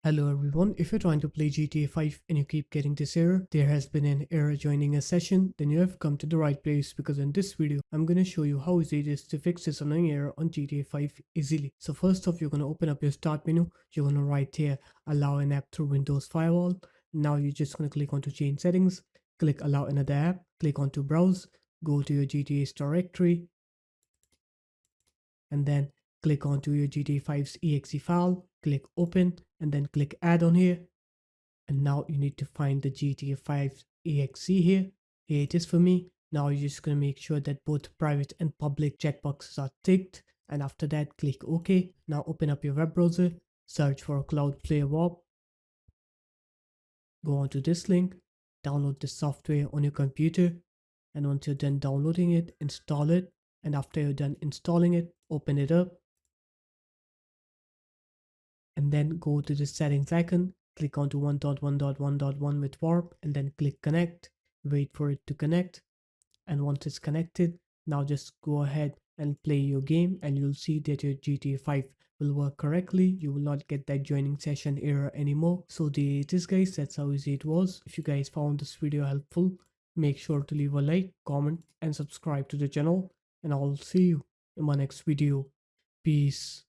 Hello everyone, if you're trying to play GTA 5 and you keep getting this error, there has been an error joining a session, then you have come to the right place because in this video, I'm going to show you how easy it is to fix this annoying error on GTA 5 easily. So first off, you're going to open up your start menu, you're going to write here, allow an app through Windows Firewall. Now you're just going to click onto change settings, click allow another app, click onto browse, go to your GTA's directory, and then click onto your GTA 5's exe file, click open, and then click add on here. And now you need to find the GTA 5 exe here. Here it is for me. Now you're just going to make sure that both private and public checkboxes are ticked. And after that, click OK. Now open up your web browser, search for Cloud Player Warp, go onto this link, download the software on your computer. And once you're done downloading it, install it. And after you're done installing it, open it up. And then go to the settings icon, click onto 1.1.1.1 with warp, and then click connect. Wait for it to connect, and once it's connected, now just go ahead and play your game, and you'll see that your GTA 5 will work correctly. You will not get that joining session error anymore. So there it is guys, that's how easy it was. If you guys found this video helpful, make sure to leave a like, comment, and subscribe to the channel, and I'll see you in my next video. Peace.